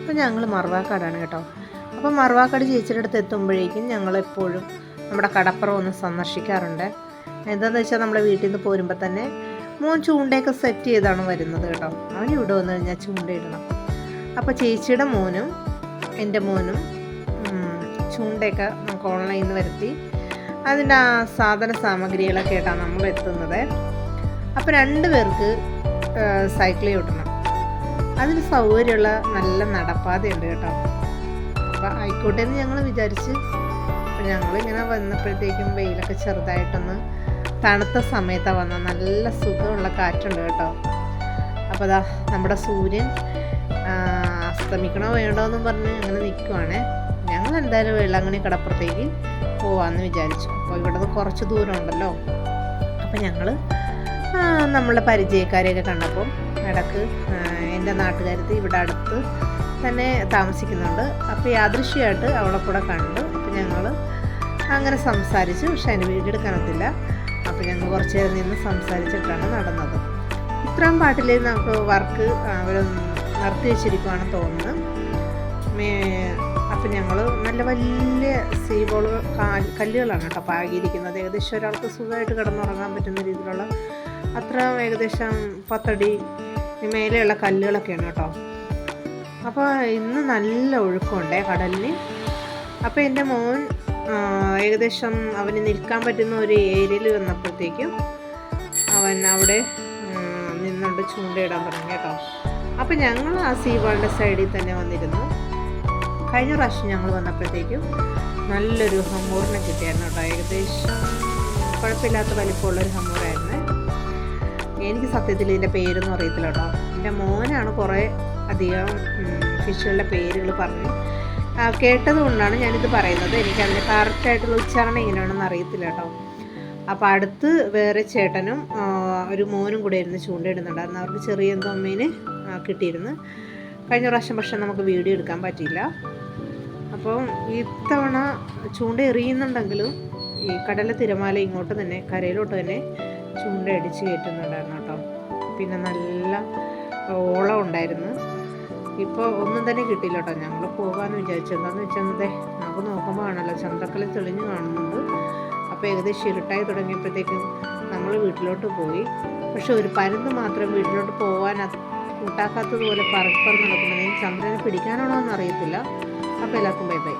അപ്പോൾ ഞങ്ങൾ മറുവാക്കാടാണ് കേട്ടോ. അപ്പോൾ മറുവാക്കാട് ചേച്ചിയുടെ അടുത്ത് എത്തുമ്പോഴേക്കും ഞങ്ങളെപ്പോഴും നമ്മുടെ കടപ്പുറം ഒന്ന് സന്ദർശിക്കാറുണ്ട്. എന്താണെന്ന് വെച്ചാൽ നമ്മുടെ വീട്ടിൽ നിന്ന് പോരുമ്പോൾ തന്നെ മോൻ ചൂണ്ടയൊക്കെ സെറ്റ് ചെയ്താണ് വരുന്നത് കേട്ടോ. അവൻ ഇവിടെ വന്നു കഴിഞ്ഞാൽ ചൂണ്ടയിടണം. അപ്പോൾ ചേച്ചിയുടെ മോനും എൻ്റെ മോനും ചൂണ്ടയൊക്കെ നമുക്ക് ഓൺലൈനിൽ നിന്ന് വരുത്തി അതിൻ്റെ ആ സാധന സാമഗ്രികളൊക്കെ ആയിട്ടാണ് നമ്മൾ എത്തുന്നത്. അപ്പോൾ 2 പേർക്ക് സൈക്കിൾ ചവിട്ടണം. അതിന് സൗകര്യമുള്ള നല്ല നടപ്പാതയുണ്ട് കേട്ടോ. അപ്പോൾ ആയിക്കോട്ടെ എന്ന് ഞങ്ങൾ വിചാരിച്ച് അപ്പോൾ ഞങ്ങളിങ്ങനെ വന്നപ്പോഴത്തേക്കും വെയിലൊക്കെ ചെറുതായിട്ടൊന്ന് തണുത്ത സമയത്താണ് വന്നത്. നല്ല സുഖമുള്ള കാറ്റുണ്ട് കേട്ടോ. അപ്പോൾ അതാ നമ്മുടെ സൂര്യൻ അസ്തമിക്കണോ വേണ്ടോ എന്നും പറഞ്ഞ് അങ്ങനെ നിൽക്കുവാണേ. ഞങ്ങൾ എന്തായാലും വെള്ളാങ്കണ്ണി കടപ്പുറത്തേക്ക് പോവാമെന്ന് വിചാരിച്ചു. അപ്പോൾ ഇവിടെ നിന്ന് കുറച്ച് ദൂരം ഉണ്ടല്ലോ. അപ്പോൾ ഞങ്ങൾ നമ്മളെ പരിചയക്കാരെയൊക്കെ കണ്ടപ്പോൾ ഇടക്ക് എൻ്റെ നാട്ടുകാരത്ത് ഇവിടെ അടുത്ത് തന്നെ താമസിക്കുന്നുണ്ട്. അപ്പോൾ യാദൃശ്യമായിട്ട് അവളെ കൂടെ കണ്ടു. അപ്പോൾ ഞങ്ങൾ അങ്ങനെ സംസാരിച്ചു. പക്ഷെ അതിന് വീഡിയോ എടുക്കാനൊത്തില്ല. അപ്പോൾ ഞങ്ങൾ കുറച്ച് നേരം നിന്ന് സംസാരിച്ചിട്ടാണ് നടന്നത്. ഇത്രയും പാട്ടിൽ നമുക്ക് വർക്ക് അവർ നിർത്തി വെച്ചിരിക്കുകയാണെന്ന് തോന്നുന്നു. അപ്പം ഞങ്ങൾ നല്ല വലിയ സീബോൾ കല്ലുകളാണ് കേട്ടോ പാകിയിരിക്കുന്നത്. ഏകദേശം ഒരാൾക്ക് സുഖമായിട്ട് കിടന്നുറങ്ങാൻ പറ്റുന്ന രീതിയിലുള്ള അത്ര ഏകദേശം 10 അടി മേലെയുള്ള കല്ലുകളൊക്കെയാണ് കേട്ടോ. അപ്പോൾ ഇന്ന് നല്ല ഒഴുക്കുണ്ടേ കടലിന്. അപ്പോൾ എൻ്റെ മോൻ ഏകദേശം അവന് നിൽക്കാൻ പറ്റുന്ന ഒരു ഏരിയയിൽ വന്നപ്പോഴത്തേക്കും അവൻ അവിടെ നിന്നുകൊണ്ട് ചൂണ്ടയിടാൻ തുടങ്ങി കേട്ടോ. അപ്പോൾ ഞങ്ങൾ ആ സീബോളിൻ്റെ സൈഡിൽ തന്നെ വന്നിരുന്നു. കഴിഞ്ഞ പ്രാവശ്യം ഞങ്ങൾ വന്നപ്പോഴത്തേക്കും നല്ലൊരു ഹമ്മൂറിനെ കിട്ടിയായിരുന്നു കേട്ടോ. ഏകദേശം കുഴപ്പമില്ലാത്ത വലിപ്പമുള്ളൊരു ഹമ്മൂറായിരുന്നു. എനിക്ക് സത്യത്തിൽ ഇതിൻ്റെ പേരൊന്നും അറിയത്തില്ല കേട്ടോ. എൻ്റെ മോനാണ് കുറേ അധികം ഫിഷുകളുടെ പേരുകൾ പറഞ്ഞ് കേട്ടത് കൊണ്ടാണ് ഞാനിത് പറയുന്നത്. എനിക്കതിൻ്റെ കറക്റ്റായിട്ടുള്ള ഉച്ചാരണം എങ്ങനെയാണെന്ന് അറിയത്തില്ല കേട്ടോ. അപ്പോൾ അടുത്ത് വേറെ ചേട്ടനും ഒരു മോനും കൂടെ ഇരുന്ന് ചൂണ്ടയിടുന്നുണ്ടായിരുന്നു. അവർക്ക് ചെറിയ എന്തോ മീൻ കിട്ടിയിരുന്നു കഴിഞ്ഞ പ്രാവശ്യം. പക്ഷെ നമുക്ക് വീഡിയോ എടുക്കാൻ പറ്റിയില്ല. അപ്പം ഇത്തവണ ചൂണ്ട എറിയുന്നുണ്ടെങ്കിലും ഈ കടല തിരമാല ഇങ്ങോട്ട് തന്നെ കരയിലോട്ട് തന്നെ ചൂണ്ട അടിച്ച് കയറ്റുന്നുണ്ടായിരുന്നു കേട്ടോ. പിന്നെ നല്ല ഓളം ഉണ്ടായിരുന്നു. ഇപ്പോൾ ഒന്നും തന്നെ കിട്ടിയില്ല കേട്ടോ. ഞങ്ങൾ പോകാമെന്ന് വിചാരിച്ചു. എന്താണെന്ന് വെച്ചാൽ നമുക്ക് നോക്കുമ്പോൾ ആണല്ലോ ചന്ദ്രക്കല തെളിഞ്ഞ് കാണുന്നുണ്ട്. അപ്പോൾ ഏകദേശം ഇരുട്ടായി തുടങ്ങിയപ്പോഴത്തേക്കും നമ്മൾ വീട്ടിലോട്ട് പോയി. പക്ഷെ ഒരു പരുന്ത് മാത്രം വീട്ടിലോട്ട് പോകാൻ കൂട്ടാക്കാത്തതുപോലെ പറന്ന് നടക്കുന്നത്. ചന്ദ്രനെ പിടിക്കാനാണോ എന്ന് അറിയത്തില്ല. അപ്പോൾ എല്ലാവർക്കും ബൈ ബൈ.